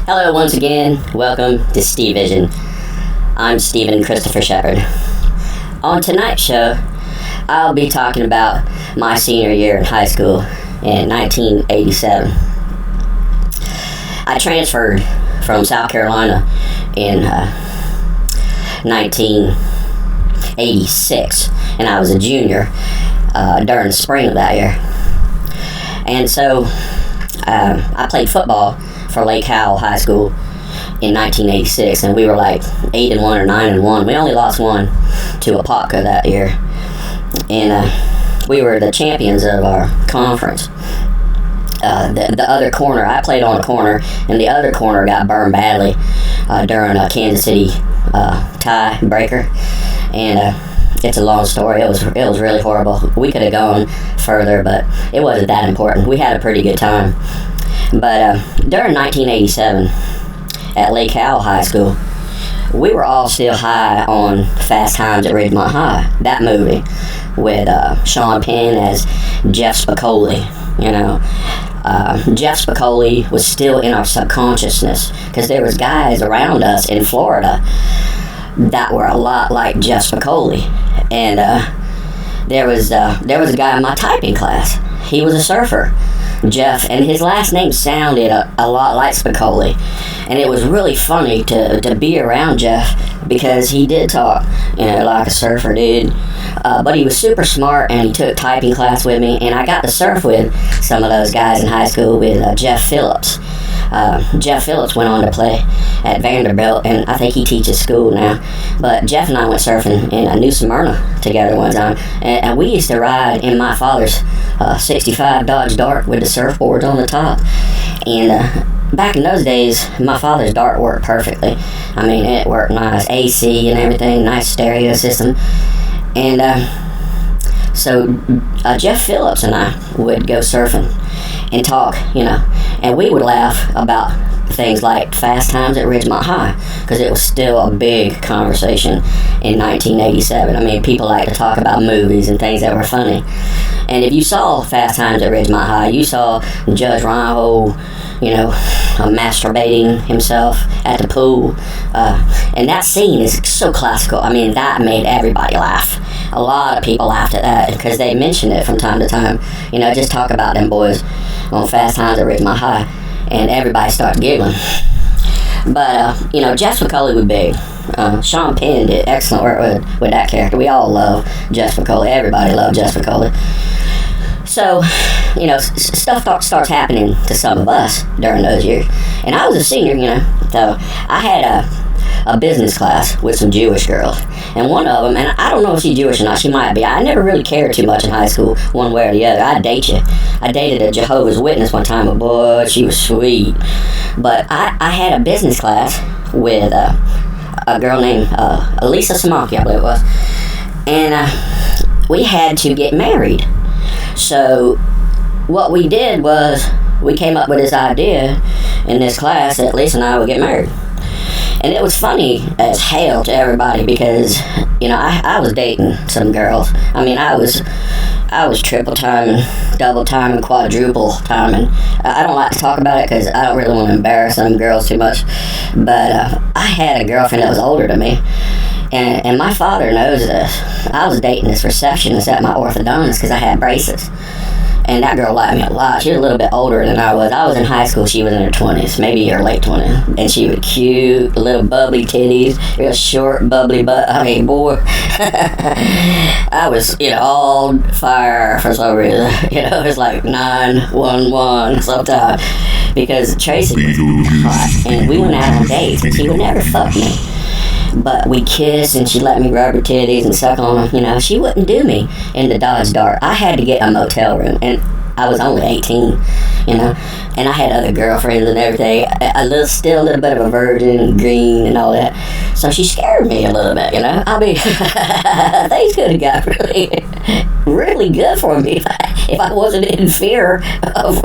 Hello once again, welcome to Steve Vision. I'm Stephen Christopher Sheppard. On tonight's show, I'll be talking about my senior year in high school in 1987. I transferred from South Carolina in 1986, and I was a junior during the spring of that year. And so I played football for Lake Howell High School in 1986, and we were like 8-1 or 9-1. We only lost one to Apopka that year, and we were the champions of our conference. The other corner, I played on a corner, and the other corner got burned badly during a Kansas City tie breaker, and it's a long story. It was really horrible. We could have gone further, but it wasn't that important. We had a pretty good time. But during 1987, at Lake Howell High School, we were all still high on Fast Times at Ridgemont High, that movie, with Sean Penn as Jeff Spicoli, you know. Jeff Spicoli was still in our subconsciousness, because there was guys around us in Florida that were a lot like Jeff Spicoli. And there was a guy in my typing class. He was a surfer, Jeff, and his last name sounded a lot like Spicoli, and it was really funny to be around Jeff, because he did talk, like a surfer did, but he was super smart, and he took typing class with me, and I got to surf with some of those guys in high school with Jeff Phillips. Jeff Phillips went on to play at Vanderbilt, and I think he teaches school now. But Jeff and I went surfing in New Smyrna together one time, and we used to ride in my father's 65 Dodge Dart with the surfboards on the top. And back in those days, my father's Dart worked perfectly. I mean, it worked nice, AC and everything, nice stereo system. And so Jeff Phillips and I would go surfing and talk, and we would laugh about things like Fast Times at Ridgemont High, because it was still a big conversation in 1987. I mean, people like to talk about movies and things that were funny. And if you saw Fast Times at Ridgemont High, you saw Judge Reinhold, masturbating himself at the pool. And that scene is so classical. I mean, that made everybody laugh. A lot of people laughed at that, because they mentioned it from time to time. Just talk about them boys on Fast Times at Ridgemont High, and everybody started giggling. But, Jeff Spicoli was big. Sean Penn did excellent work with that character. We all love Jeff Spicoli. Everybody loved Jeff Spicoli. So, stuff starts happening to some of us during those years. And I was a senior, so I had a business class with some Jewish girls. And one of them, and I don't know if she's Jewish or not, she might be. I never really cared too much in high school, one way or the other. I'd date you. I dated a Jehovah's Witness one time, but boy, she was sweet. But I had a business class with a girl named Elisa Samaki, I believe it was. And we had to get married. So what we did was we came up with this idea in this class that Lisa and I would get married. And it was funny as hell to everybody, because, I was dating some girls. I mean, I was triple timing, double timing, quadruple timing. I don't like to talk about it, because I don't really want to embarrass some girls too much. But I had a girlfriend that was older than me. And my father knows this. I was dating this receptionist at my orthodontist because I had braces. And that girl liked me a lot. She was a little bit older than I was. I was in high school. She was in her 20s, maybe her late 20s. And she was cute, little bubbly titties, real short, bubbly butt. I mean, boy, I was, all fire for some reason. It was like 911 sometimes. Because Tracy was hot. And we went out on dates, and she would never fuck me. But we kissed, and she let me rub her titties and suck on them. She wouldn't do me in the Dodge Dart. I had to get a motel room, and I was only 18, and I had other girlfriends and everything. Still a little bit of a virgin and green and all that. So she scared me a little bit, I mean, things could have got really, really good for me if I wasn't in fear of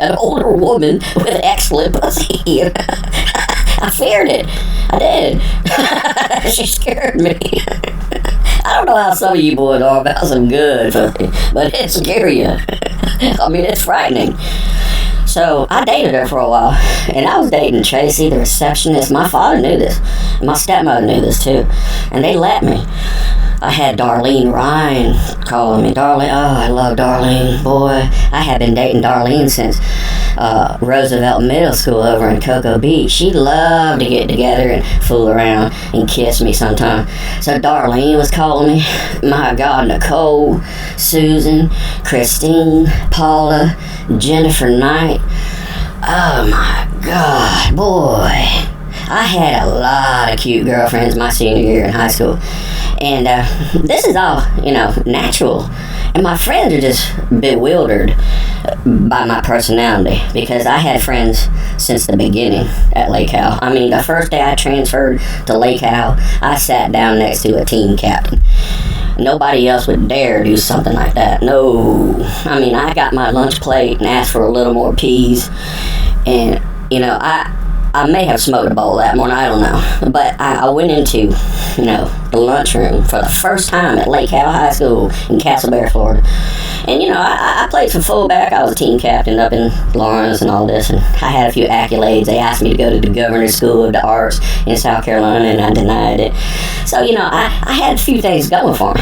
an older woman with excellent pussy. I feared it. I did. She scared me. I don't know how some of you boys are about some good, but it scares you. I mean, it's frightening. So I dated her for a while, and I was dating Tracy, the receptionist. My father knew this, and my stepmother knew this too, and they let me. I had Darlene Ryan calling me. Darlene, oh, I love Darlene. Boy, I had been dating Darlene since Roosevelt Middle School over in Cocoa Beach. She loved to get together and fool around and kiss me sometime. So Darlene was calling me. My God, Nicole, Susan, Christine, Paula, Jennifer Knight. Oh my God, boy. I had a lot of cute girlfriends my senior year in high school. And this is all, natural. And my friends are just bewildered by my personality, because I had friends since the beginning at Lake Howell. I mean, the first day I transferred to Lake Howell, I sat down next to a team captain. Nobody else would dare do something like that. No. I mean, I got my lunch plate and asked for a little more peas. And, I may have smoked a bowl that morning, I don't know. But I went into, the lunchroom for the first time at Lake Howell High School in Castleberry, Florida. And, I played for fullback. I was a team captain up in Lawrence and all this. And I had a few accolades. They asked me to go to the Governor's School of the Arts in South Carolina, and I denied it. So, I had a few things going for me.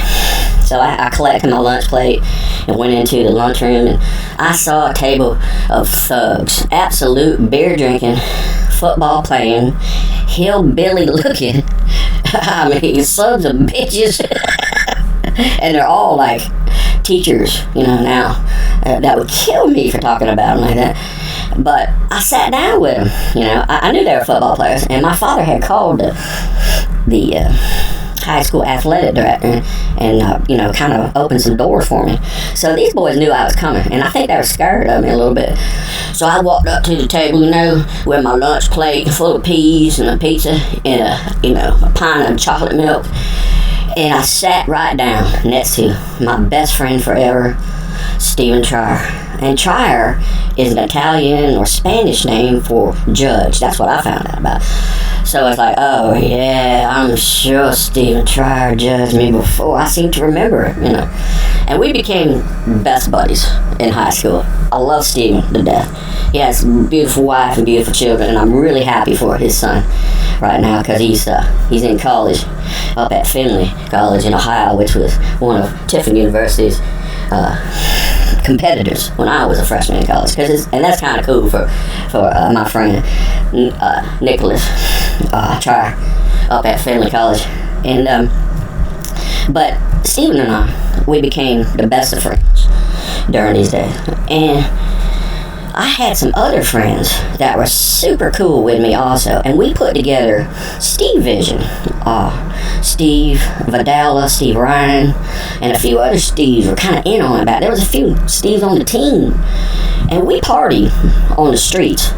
So I collected my lunch plate and went into the lunchroom, and I saw a table of thugs, absolute beer drinking, football playing, hillbilly looking, sons of bitches. And they're all like teachers, now, that would kill me for talking about them like that. But I sat down with them, I knew they were football players, and my father had called the high school athletic director and kind of opened some doors for me. So these boys knew I was coming, and I think they were scared of me a little bit. So I walked up to the table, with my lunch plate full of peas and a pizza and a pint of chocolate milk, and I sat right down next to my best friend forever, Stephen Trier. And Trier is an Italian or Spanish name for judge. That's what I found out about. So it's like, oh yeah, I'm sure Stephen Trier judged me before. I seem to remember it, And we became best buddies in high school. I love Stephen to death. He has a beautiful wife and beautiful children, and I'm really happy for his son right now, because he's in college up at Findlay College in Ohio, which was one of Tiffin University's competitors when I was a freshman in college, and that's kind of cool for my friend Nicholas Trier up at Findlay College. And but Stephen and I, we became the best of friends during these days. And I had some other friends that were super cool with me also, and we put together Steve Vision. Steve Vidala, Steve Ryan, and a few other Steves were kind of in on it. There was a few Steves on the team, and we partied on the streets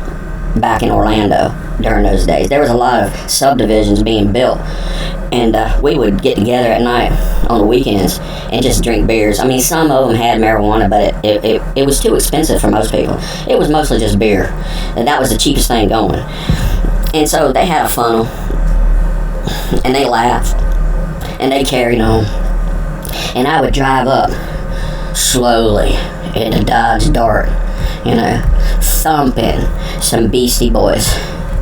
back in Orlando during those days. There was a lot of subdivisions being built, and we would get together at night on the weekends and just drink beers. I mean, some of them had marijuana, but it was too expensive for most people. It was mostly just beer, and that was the cheapest thing going. And so they had a funnel, and they laughed, and they carried on. And I would drive up slowly in a Dodge Dart, thumping some Beastie Boys.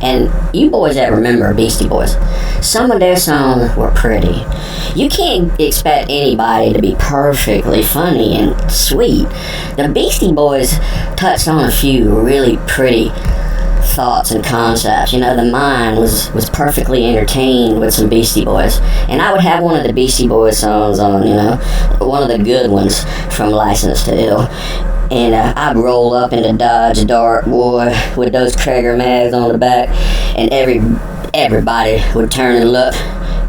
And you boys that remember Beastie Boys, some of their songs were pretty. You can't expect anybody to be perfectly funny and sweet. The Beastie Boys touched on a few really pretty thoughts and concepts. The mind was perfectly entertained with some Beastie Boys. And I would have one of the Beastie Boys songs on, one of the good ones from License to Ill. And I'd roll up in the Dodge Dart, boy, with those Krager mags on the back, and everybody would turn and look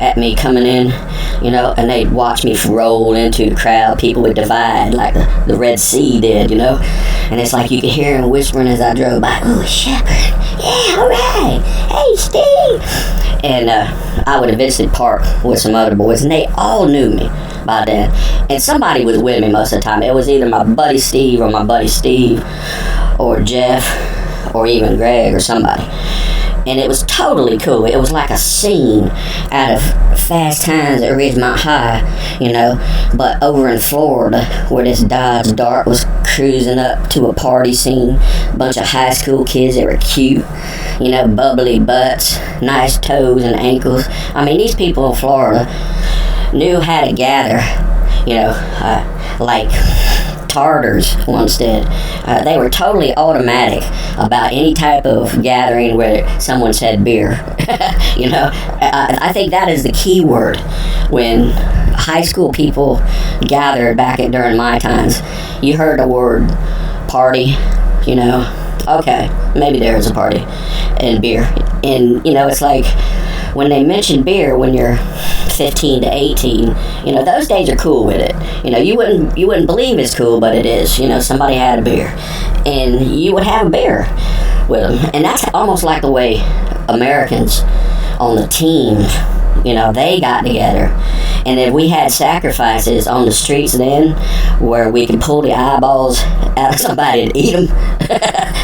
at me coming in, and they'd watch me roll into the crowd. People would divide like the Red Sea did, and it's like you could hear them whispering as I drove by, "Ooh, Sheppard, yeah, all right, hey, Steve." And I would eventually park with some other boys, and they all knew me by then. And somebody was with me most of the time. It was either my buddy Steve or my buddy Steve or Jeff or even Greg or somebody. and it was totally cool. It was like a scene out of Fast Times at Ridgemont High, but over in Florida, where this Dodge Dart was cruising up to a party scene. A bunch of high school kids that were cute, bubbly butts, nice toes and ankles. I mean, these people in Florida knew how to gather, like Tartars once did. They were totally automatic about any type of gathering where someone said beer. I think that is the key word when high school people gathered during my times. You heard the word party, okay, maybe there is a party, and beer. And, it's like when they mention beer when you're 15 to 18, those days are cool with it. You wouldn't believe it's cool, but it is. Somebody had a beer, and you would have a beer with them. And that's almost like the way Americans on the team, they got together. And if we had sacrifices on the streets then, where we could pull the eyeballs out of somebody and eat them,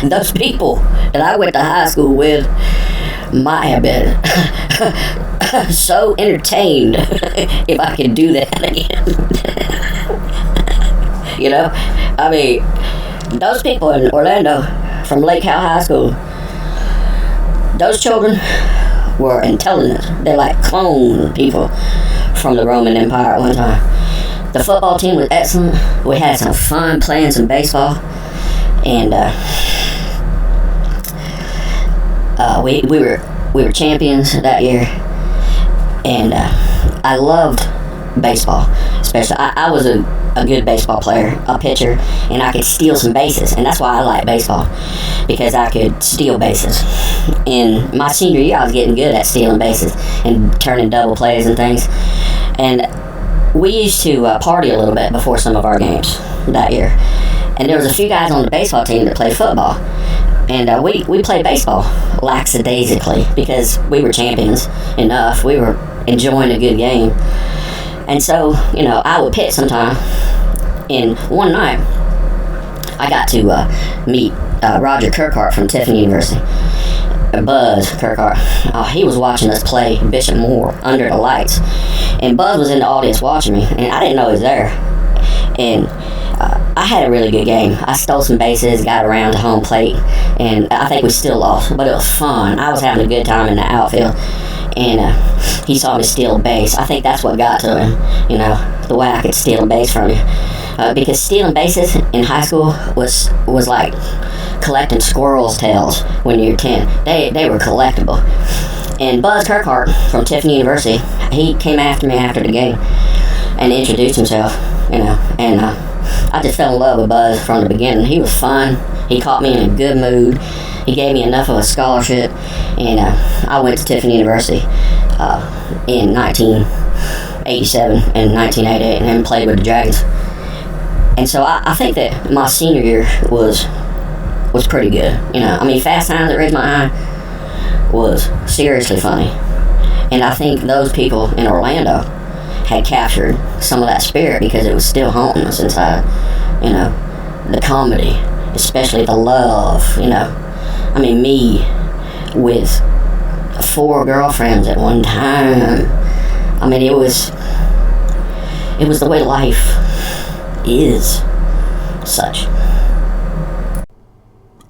those people that I went to high school with might have been so entertained if I could do that again. I mean, those people in Orlando from Lake Howell High School, those children were intelligent. They're like clone people from the Roman Empire at one time. The football team was excellent. We had some fun playing some baseball, and we were champions that year. And I loved baseball, especially. I was a good baseball player, a pitcher, and I could steal some bases, and that's why I like baseball, because I could steal bases. In my senior year, I was getting good at stealing bases and turning double plays and things. And we used to party a little bit before some of our games that year. And there was a few guys on the baseball team that played football. And we played baseball lackadaisically because we were champions enough. We were enjoying a good game. And so, I would pitch sometime. And one night, I got to meet Roger Kirkhart from Tiffin University. Buzz Kirkhart. He was watching us play Bishop Moore under the lights. And Buzz was in the audience watching me, and I didn't know he was there. And I had a really good game. I stole some bases, got around to home plate, and I think we still lost, but it was fun. I was having a good time in the outfield, and he saw me steal a base. I think that's what got to him, the way I could steal a base from you. Because stealing bases in high school was like collecting squirrels' tails when you're 10. They were collectible. And Buzz Kirkhart from Tiffin University, he came after me after the game and introduced himself, and I just fell in love with Buzz from the beginning. He was fun. He caught me in a good mood. He gave me enough of a scholarship, and I went to Tiffin University in 1987 and 1988 and then played with the Dragons. And so I think that my senior year was pretty good. Fast Times at Ridgemont High was seriously funny. And I think those people in Orlando had captured some of that spirit because it was still haunting us inside. The comedy, especially the love, me with 4 girlfriends at one time. It was the way life is such.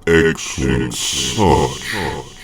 Excellent such.